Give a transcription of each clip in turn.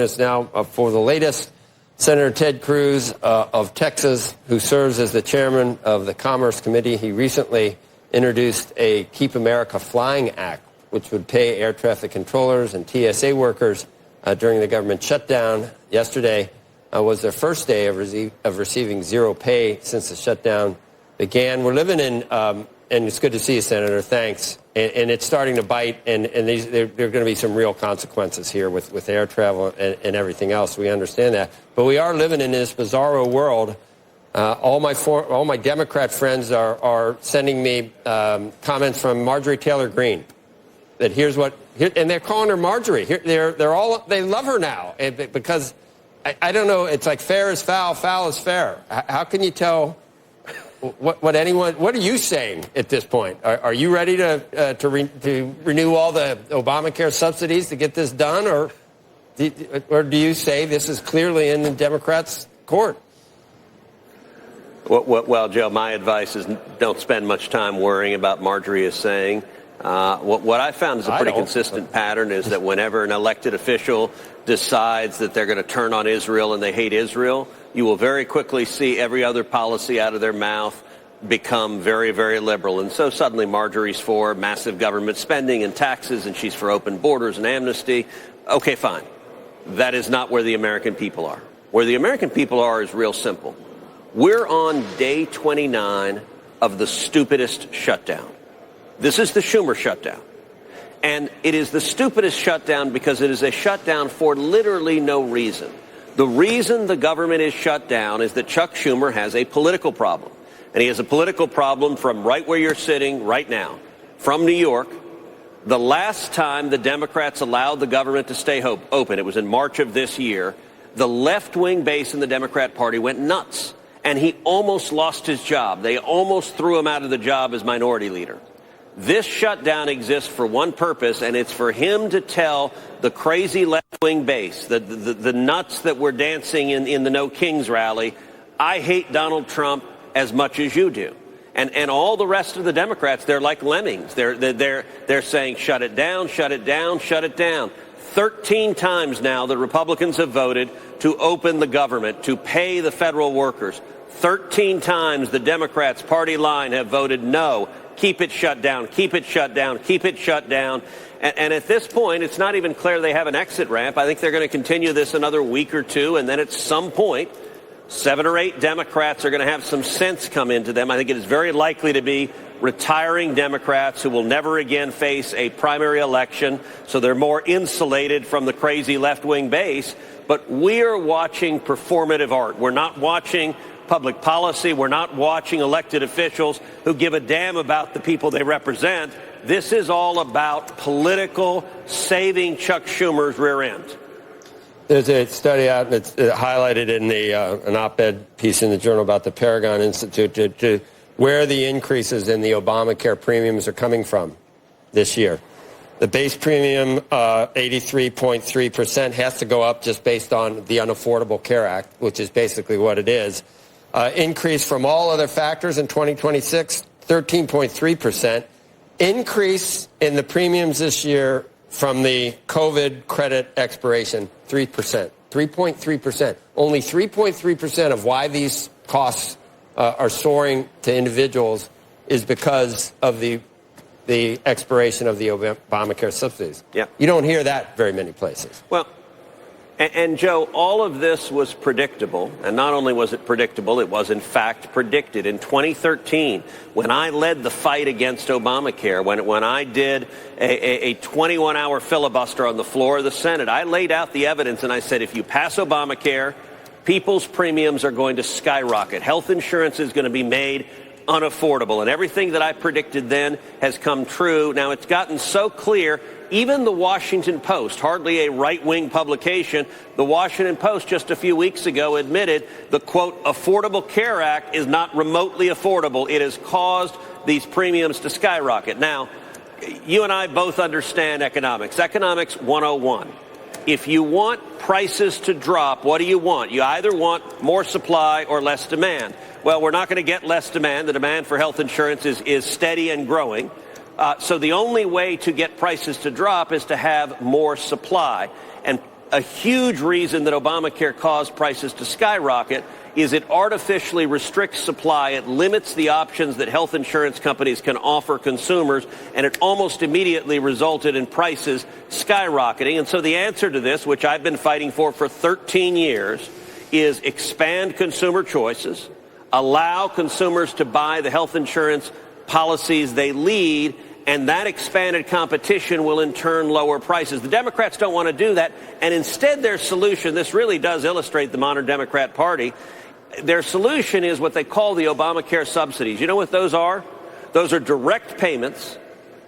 Is now for the latest. Senator Ted Cruz of Texas, who serves as the chairman of the Commerce Committee, he recently introduced a Keep America Flying Act, which would pay air traffic controllers and TSA workers during the government shutdown. Yesterday was their first day of receiving zero pay since the shutdown began. We're living in, and it's good to see you, Senator, thanks. And it's starting to bite, and there are going to be some real consequences here with air travel and everything else. We understand that. But we are living in this bizarro world. All my Democrat friends are sending me comments from Marjorie Taylor Greene. That and they're calling her Marjorie. They love her now because I don't know. It's like fair is foul, foul is fair. How can you tell? What are you saying at this point? Are you ready to renew all the Obamacare subsidies to get this done, or do you say this is clearly in the Democrats' court? Well, Joe, my advice is don't spend much time worrying about Marjorie is saying. What I found is a pretty consistent pattern is that whenever an elected official decides that they're going to turn on Israel and they hate Israel, you will very quickly see every other policy out of their mouth become very, very liberal. And so suddenly Marjorie's for massive government spending and taxes, and she's for open borders and amnesty. Okay, fine. That is not where the American people are. Where the American people are is real simple. We're on day 29 of the stupidest shutdown. This is the Schumer shutdown. And it is the stupidest shutdown because it is a shutdown for literally no reason. The reason the government is shut down is that Chuck Schumer has a political problem. And he has a political problem from right where you're sitting right now, from New York. The last time the Democrats allowed the government to stay open, it was in March of this year, the left-wing base in the Democrat Party went nuts. And he almost lost his job. They almost threw him out of the job as minority leader. This shutdown exists for one purpose, and it's for him to tell the crazy left-wing base, the nuts that were dancing in the No Kings rally, I hate Donald Trump as much as you do. And all the rest of the Democrats, they're like lemmings. They're saying, shut it down, shut it down, shut it down. 13 times now the Republicans have voted to open the government, to pay the federal workers. 13 times the Democrats' party line have voted no. Keep it shut down, keep it shut down, keep it shut down. And at this point, it's not even clear they have an exit ramp. I think they're going to continue this another week or two, and then at some point, 7 or 8 Democrats are going to have some sense come into them. I think it is very likely to be retiring Democrats who will never again face a primary election, so they're more insulated from the crazy left-wing base. But we're watching performative art. We're not watching public policy. We're not watching elected officials who give a damn about the people they represent. This is all about political saving Chuck Schumer's rear end. There's a study out that's highlighted in an op-ed piece in the Journal about the Paragon Institute to where the increases in the Obamacare premiums are coming from this year. The base premium, 83.3%, has to go up just based on the Unaffordable Care Act, which is basically what it is. Increase from all other factors in 2026, 13.3%. Increase in the premiums this year from the COVID credit expiration, 3%, 3.3%. Only 3.3% of why these costs are soaring to individuals is because of the expiration of the Obamacare subsidies. Yeah. You don't hear that very many places. Well, and Joe, all of this was predictable. And not only was it predictable, it was in fact predicted. In 2013, when I led the fight against Obamacare, when I did a 21-hour filibuster on the floor of the Senate, I laid out the evidence and I said, if you pass Obamacare, people's premiums are going to skyrocket. Health insurance is going to be made unaffordable. And everything that I predicted then has come true. Now, it's gotten so clear. Even the Washington Post, hardly a right-wing publication, the Washington Post just a few weeks ago admitted the, quote, Affordable Care Act is not remotely affordable. It has caused these premiums to skyrocket. Now, you and I both understand economics. Economics 101. If you want prices to drop, what do you want? You either want more supply or less demand. Well, we're not going to get less demand. The demand for health insurance is steady and growing. So the only way to get prices to drop is to have more supply. And a huge reason that Obamacare caused prices to skyrocket is it artificially restricts supply. It limits the options that health insurance companies can offer consumers, and it almost immediately resulted in prices skyrocketing. And so the answer to this, which I've been fighting for 13 years, is expand consumer choices, allow consumers to buy the health insurance policies they lead, and that expanded competition will in turn lower prices. The Democrats don't want to do that, and instead their solution, this really does illustrate the modern Democrat Party, their solution is what they call the Obamacare subsidies. You know what those are? Those are direct payments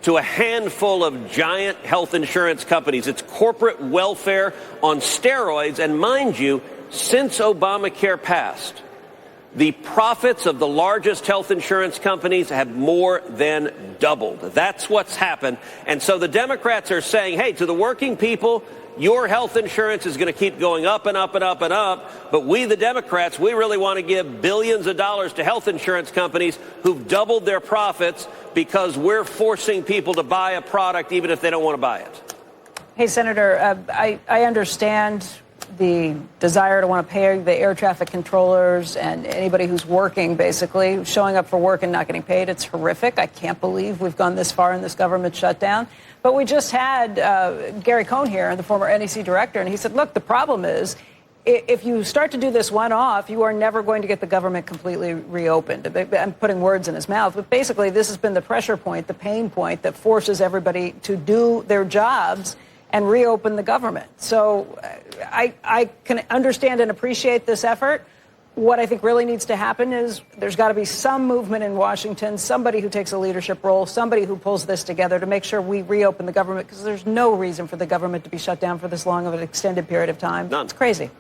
to a handful of giant health insurance companies. It's corporate welfare on steroids, and mind you, since Obamacare passed, the profits of the largest health insurance companies have more than doubled. That's what's happened. And so the Democrats are saying, hey, to the working people, your health insurance is going to keep going up and up and up and up. But we, the Democrats, we really want to give billions of dollars to health insurance companies who've doubled their profits because we're forcing people to buy a product even if they don't want to buy it. Hey, Senator, I understand the desire to want to pay the air traffic controllers and anybody who's working, basically, showing up for work and not getting paid. It's horrific. I can't believe we've gone this far in this government shutdown. But we just had Gary Cohn here, the former NEC director, and he said, look, the problem is if you start to do this one-off, you are never going to get the government completely reopened. I'm putting words in his mouth, but basically this has been the pressure point, the pain point that forces everybody to do their jobs and reopen the government. So I can understand and appreciate this effort. What I think really needs to happen is there's got to be some movement in Washington, somebody who takes a leadership role, somebody who pulls this together to make sure we reopen the government, because there's no reason for the government to be shut down for this long of an extended period of time. None. It's crazy.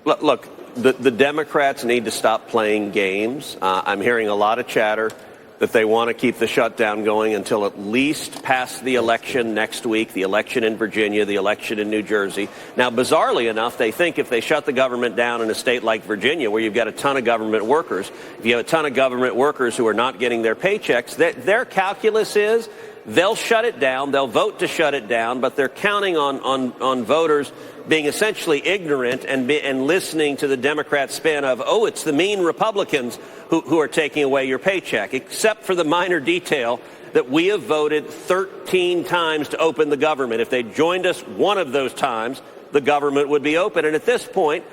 Look, the Democrats need to stop playing games. I'm hearing a lot of chatter that they want to keep the shutdown going until at least past the election next week, the election in Virginia, the election in New Jersey. Now, bizarrely enough, they think if they shut the government down in a state like Virginia, where you've got a ton of government workers, if you have a ton of government workers who are not getting their paychecks, their calculus is they'll shut it down, they'll vote to shut it down, but they're counting on voters being essentially ignorant and listening to the Democrat spin of, oh, it's the mean Republicans who are taking away your paycheck, except for the minor detail that we have voted 13 times to open the government. If they joined us one of those times, the government would be open. And at this point,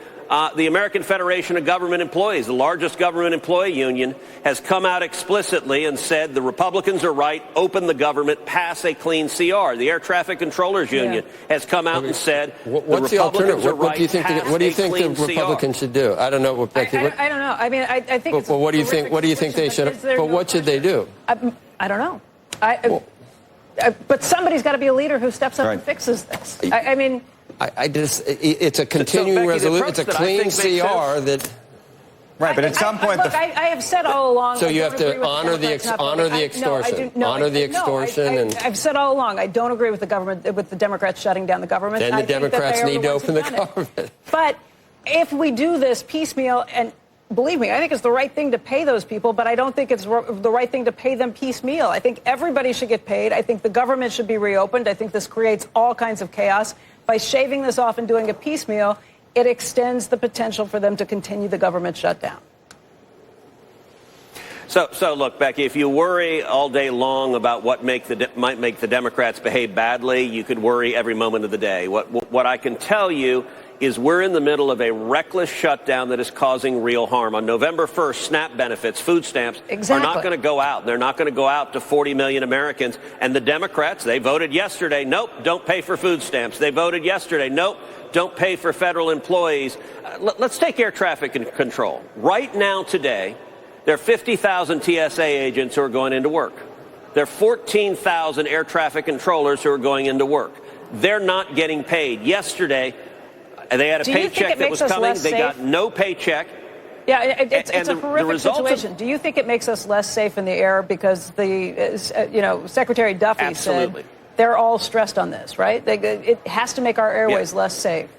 the American Federation of Government Employees, the largest government employee union, has come out explicitly and said the Republicans are right, open the government, pass a clean CR. The Air Traffic Controllers Union has come out and said what's the alternative? What do you think the Republicans should do? I don't know. Becky, I don't know. I mean, I think. But what do you think? What do you think they should? But what should they do? I don't know. But somebody's got to be a leader who steps up and fixes this. I mean. It's a continuing resolution. It's a clean CR that. Right, but at some point, I have said all along. So you have to honor the extortion. Honor the extortion. I've said all along. I don't agree with the government, with the Democrats shutting down the government. Then the Democrats need to open the government. But if we do this piecemeal, and believe me, I think it's the right thing to pay those people, but I don't think it's the right thing to pay them piecemeal. I think everybody should get paid. I think the government should be reopened. I think this creates all kinds of chaos. By shaving this off and doing a piecemeal, it extends the potential for them to continue the government shutdown. So look, Becky, if you worry all day long about what might make the Democrats behave badly, you could worry every moment of the day. What I can tell you is we're in the middle of a reckless shutdown that is causing real harm. On November 1st, SNAP benefits, food stamps, are not going to go out. They're not going to go out to 40 million Americans. And the Democrats, they voted yesterday, nope, don't pay for food stamps. They voted yesterday, nope, don't pay for federal employees. Let's take air traffic control. Right now, today, there are 50,000 TSA agents who are going into work. There are 14,000 air traffic controllers who are going into work. They're not getting paid. Yesterday, they had a paycheck that was coming. They got no paycheck. Yeah, it's a horrific situation. Do you think it makes us less safe in the air because Secretary Duffy said they're all stressed on this, right? It has to make our airways less safe.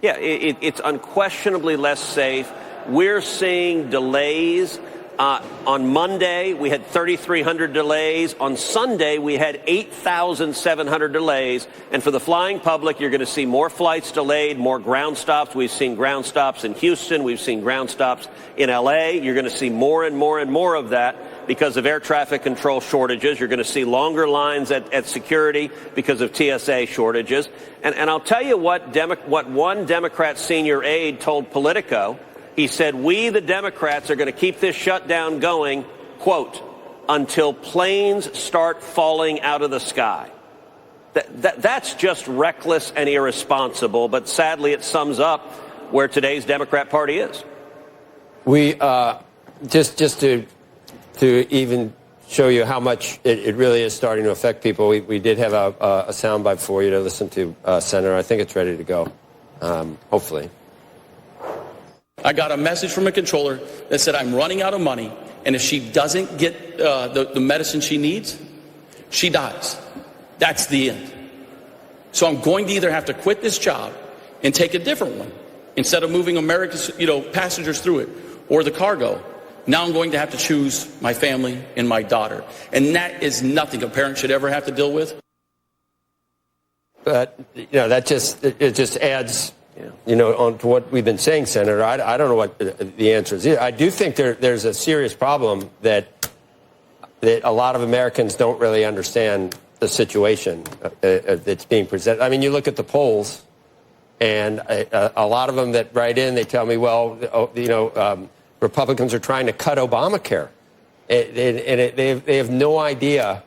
Yeah, it's unquestionably less safe. We're seeing delays On Monday, we had 3,300 delays. On Sunday, we had 8,700 delays. And for the flying public, you're going to see more flights delayed, more ground stops. We've seen ground stops in Houston. We've seen ground stops in L.A. You're going to see more and more and more of that because of air traffic control shortages. You're going to see longer lines at security because of TSA shortages. And I'll tell you what one Democrat senior aide told Politico. He said, we, the Democrats, are going to keep this shutdown going, quote, until planes start falling out of the sky. That's just reckless and irresponsible, but sadly it sums up where today's Democrat Party is. We, just to even show you how much it really is starting to affect people, we did have a soundbite for you to listen to, Senator. I think it's ready to go, hopefully. I got a message from a controller that said I'm running out of money, and if she doesn't get the medicine she needs, she dies. That's the end. So I'm going to either have to quit this job and take a different one instead of moving America's passengers through it or the cargo. Now I'm going to have to choose my family and my daughter, and that is nothing a parent should ever have to deal with. But that just adds. On to what we've been saying, Senator. I don't know what the answer is. I do think there's a serious problem that a lot of Americans don't really understand the situation that's being presented. I mean, you look at the polls, and a lot of them that write in, they tell me, well, Republicans are trying to cut Obamacare, and they have no idea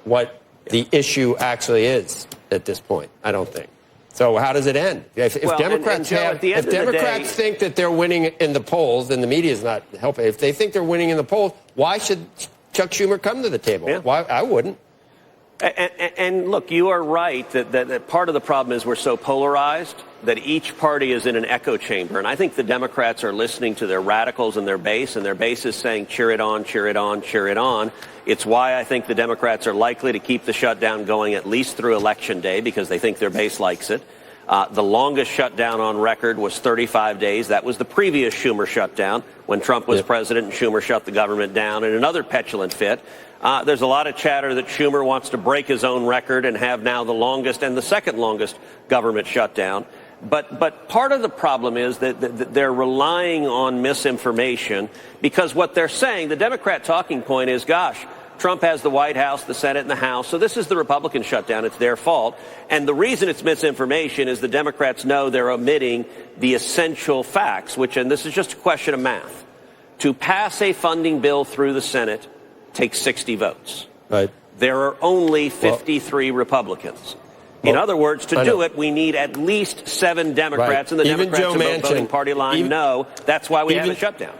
what the issue actually is at this point, I don't think. So how does it end? If Democrats think that they're winning in the polls, and the media is not helping, if they think they're winning in the polls, why should Chuck Schumer come to the table? Yeah. Why? I wouldn't. And look, you are right that part of the problem is we're so polarized that each party is in an echo chamber. And I think the Democrats are listening to their radicals and their base is saying, cheer it on, cheer it on, cheer it on. It's why I think the Democrats are likely to keep the shutdown going at least through Election Day because they think their base likes it. The longest shutdown on record was 35 days. That was the previous Schumer shutdown when Trump was president and Schumer shut the government down in another petulant fit. There's a lot of chatter that Schumer wants to break his own record and have now the longest and the second longest government shutdown. But part of the problem is that they're relying on misinformation because what they're saying, the Democrat talking point is, gosh, Trump has the White House, the Senate, and the House, so this is the Republican shutdown. It's their fault. And the reason it's misinformation is the Democrats know they're omitting the essential facts, and this is just a question of math. To pass a funding bill through the Senate takes 60 votes. Right. There are only 53 Republicans. In other words, to do it, we need at least 7 Democrats, and the Democrats above voting party line know that's why we have a shutdown.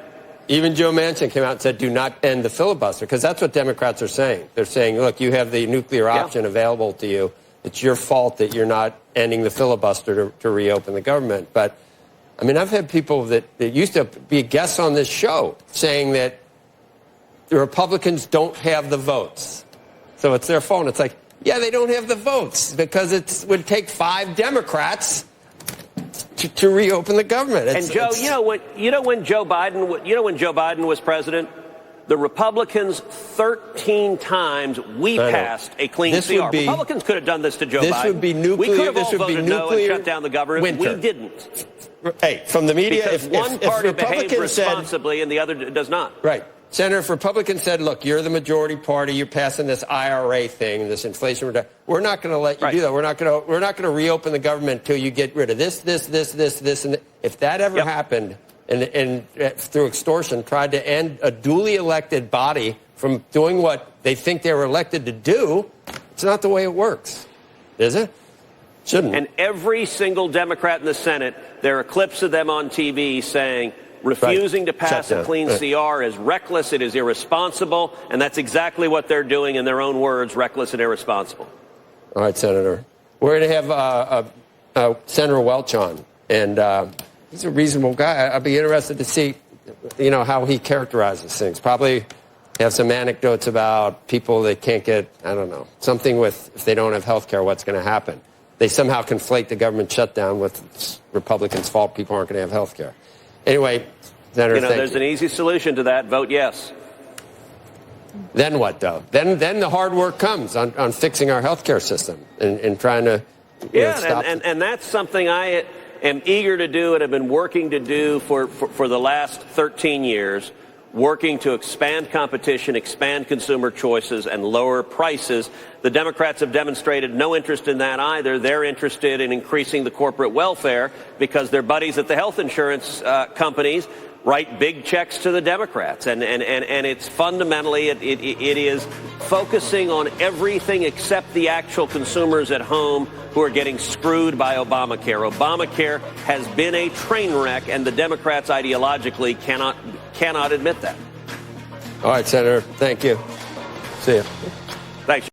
Even Joe Manchin came out and said, do not end the filibuster, because that's what Democrats are saying. They're saying, look, you have the nuclear option available to you. It's your fault that you're not ending the filibuster to reopen the government. But, I mean, I've had people that used to be guests on this show saying that the Republicans don't have the votes. So it's their fault. And it's like, yeah, they don't have the votes because it would take 5 Democrats to reopen the government. And Joe, when Joe Biden was president, the Republicans 13 times passed a clean CR. Republicans could have done this to Joe Biden. This would be nuclear. We could have all voted no and shut down the government. Winter. We didn't. Hey, from the media, because one party behaves responsibly and the other does not. Right. Senator, if Republicans said, look, you're the majority party, you're passing this IRA thing, this inflation reduction, we're not going to let you do that. We're not going to reopen the government until you get rid of this, and if that ever happened, and through extortion tried to end a duly elected body from doing what they think they were elected to do, it's not the way it works, is it? Shouldn't. And every single Democrat in the Senate, there are clips of them on TV saying, refusing to pass a clean CR is reckless, it is irresponsible, and that's exactly what they're doing in their own words, reckless and irresponsible. All right, Senator. We're going to have Senator Welch on, and he's a reasonable guy. I'd be interested to see, how he characterizes things. Probably have some anecdotes about people that can't get, I don't know, something with, if they don't have health care, what's going to happen. They somehow conflate the government shutdown with Republicans' fault people aren't going to have health care. Anyway, Senator, there's an easy solution to that. Vote yes. Then what, though? Then the hard work comes on fixing our healthcare system and trying to stop. And that's something I am eager to do and have been working to do for the last 13 years, working to expand competition, expand consumer choices, and lower prices. The Democrats have demonstrated no interest in that either. They're interested in increasing the corporate welfare because their buddies at the health insurance companies write big checks to the Democrats. And it's fundamentally, it is focusing on everything except the actual consumers at home who are getting screwed by Obamacare. Obamacare has been a train wreck, and the Democrats ideologically cannot admit that. All right, Senator. Thank you. See you. Thanks.